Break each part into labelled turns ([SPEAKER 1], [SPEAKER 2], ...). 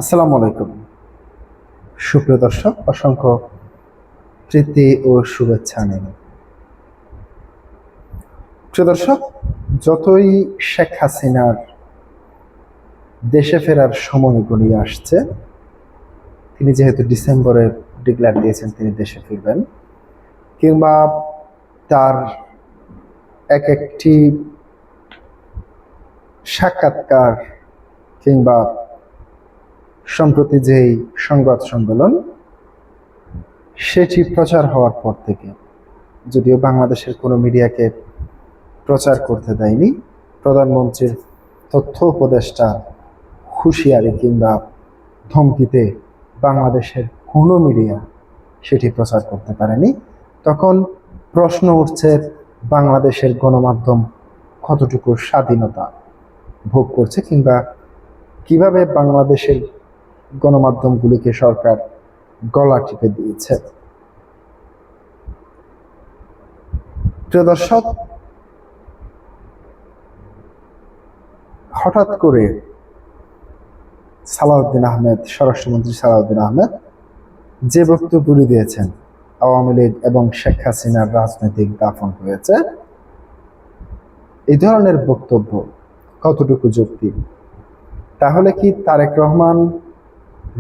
[SPEAKER 1] আসসালামু আলাইকুম সুপ্রিয় দর্শক, অসংখ্য প্রীতি ও শুভেচ্ছা নিন। প্রিয় দর্শক, যতই শেখ হাসিনার দেশে ফেরার সময় গড়িয়ে আসছে, তিনি যেহেতু ডিসেম্বরে ডিক্লেয়ার দিয়েছেন তিনি দেশে ফিরবেন, কিংবা তার এক একটি সাক্ষাৎকার কিংবা সম্প্রতি যেই সংবাদ সম্মেলন সেটি প্রচার হওয়ার পর থেকে, যদিও বাংলাদেশের কোনো মিডিয়াকে প্রচার করতে দেয়নি, প্রধানমন্ত্রীর তথ্য উপদেষ্টা হুঁশিয়ারি কিংবা ধমকিতে বাংলাদেশের কোনো মিডিয়া সেটি প্রচার করতে পারেনি, তখন প্রশ্ন উঠছে বাংলাদেশের গণমাধ্যম কতটুকু স্বাধীনতা ভোগ করছে, কিংবা কিভাবে বাংলাদেশের গণমাধ্যমগুলিকে সরকার গলা টিপে দিয়েছে। প্রিয় দর্শক, হঠাৎ করে সালাউদ্দিন আহমেদ, স্বরাষ্ট্রমন্ত্রী সালাউদ্দিন আহমেদ যে বক্তব্যগুলি দিয়েছেন, আওয়ামী লীগ এবং শেখ হাসিনার রাজনৈতিক দাফন হয়েছে, এই ধরনের বক্তব্য কতটুকু যৌক্তিক? তাহলে কি তারেক রহমান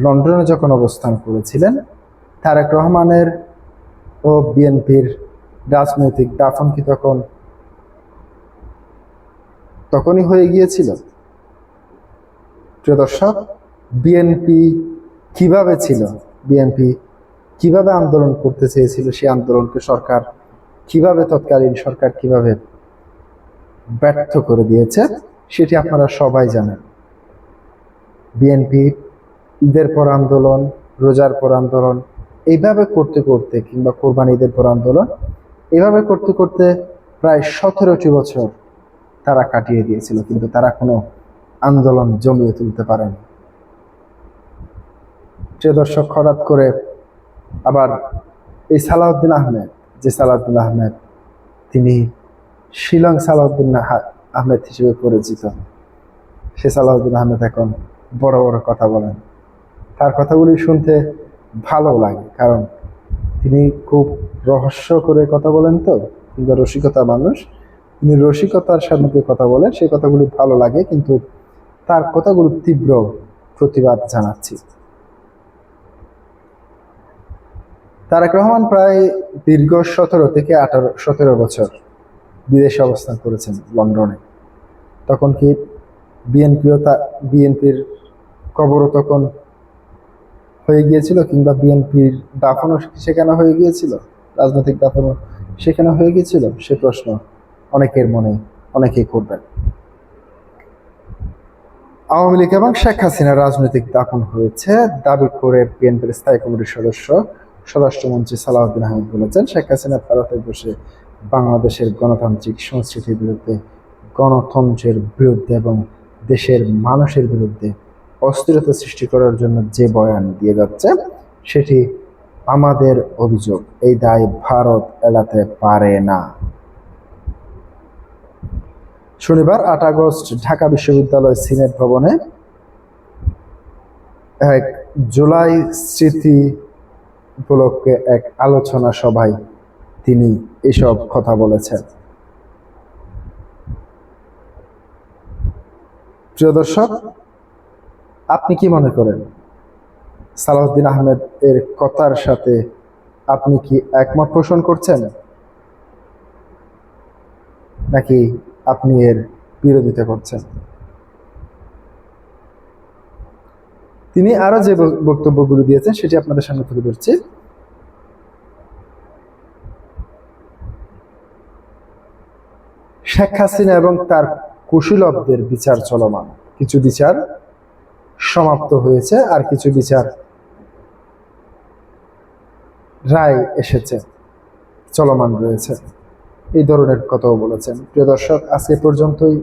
[SPEAKER 1] লন্ডনে যখন অবস্থান করেছিলেন, তারেক রহমানের ও বিএনপির রাজনৈতিক দাফন কি তখনই হয়ে গিয়েছিল? প্রিয় দর্শক, বিএনপি কিভাবে ছিল, বিএনপি কিভাবে আন্দোলন করতে চেয়েছিল, সেই আন্দোলনকে সরকার কিভাবে, তৎকালীন সরকার কিভাবে ব্যর্থ করে দিয়েছে সেটি আপনারা সবাই জানেন। বিএনপি ঈদের পর আন্দোলন, রোজার পর আন্দোলন, এইভাবে করতে করতে, কিংবা কোরবানি ঈদের পর আন্দোলন, এইভাবে করতে করতে প্রায় 17টি বছর তারা কাটিয়ে দিয়েছিল, কিন্তু তারা কোনো আন্দোলন জমিয়ে তুলতে পারেনি। প্রিয় দর্শক, হঠাৎ করে আবার এই সালাউদ্দিন আহমেদ, যে সালাউদ্দিন আহমেদ তিনি শিলং সালাউদ্দিন আহমেদ হিসেবে পরিচিত, সে সালাউদ্দিন আহমেদ এখন বড় বড় কথা বলেন। তার কথাগুলি শুনতে ভালো লাগে, কারণ তিনি খুব রহস্য করে কথা বলেন, তো কিংবা রসিকতা মানুষ, তিনি রসিকতার সাথে কথা বলেন, সেই কথাগুলি ভালো লাগে, কিন্তু তার কথাগুলো তীব্র প্রতিবাদ জানাচ্ছি। তারেক রহমান প্রায় দীর্ঘ 17 বছর বিদেশে অবস্থান করেছেন, লন্ডনে। তখন কি বিএনপির কবরও তখন হয়ে গিয়েছিল, কিংবা বিএনপির দাফনও সেখানে হয়ে গিয়েছিল, রাজনৈতিক দাফনও সেখানে হয়ে গিয়েছিল? সে প্রশ্ন অনেকের মনে অনেকেই করবেন। আওয়ামী লীগ এবং শেখ হাসিনার রাজনৈতিক দাফন হয়েছে দাবি করে বিএনপির স্থায়ী কমিটির সদস্য স্বরাষ্ট্রমন্ত্রী সালাউদ্দিন আহমেদ বলেছেন, শেখ হাসিনা ভারতে বসে বাংলাদেশের গণতান্ত্রিক সংস্কৃতির বিরুদ্ধে, গণতন্ত্রের বিরুদ্ধে এবং দেশের মানুষের বিরুদ্ধে অস্থিরতা সৃষ্টি করার জন্য যে বয়ান দিয়ে যাচ্ছে, সেটি আমাদের অভিযোগ। এই দায় ভারত এড়াতে পারে না। শনিবার 8 আগস্ট ঢাকা বিশ্ববিদ্যালয় সিনেট ভবনে এক জুলাই স্মৃতি উপলক্ষে এক আলোচনা সভায় তিনি এসব কথা বলেছেন। প্রিয় দর্শক, আপনি কি মনে করেন? সালাউদ্দিন আহমেদ এর কথার সাথে আপনি কি একমত পোষণ করছেন, নাকি আপনি এর বিরোধিতা করছেন? তিনি আরো যে বক্তব্যগুলো দিয়েছেন সেটি আপনাদের সামনে তুলে ধরছি। শেখ হাসিনা এবং তার কুশীলবদের বিচার চলমান, কিছু বিচার সমাপ্ত হয়েছে, আর কিছু বিচার রায় এসেছে, চলমান রয়েছে, এই ধরনের কথাও বলেছেন। প্রিয় দর্শক, আজকে পর্যন্তই।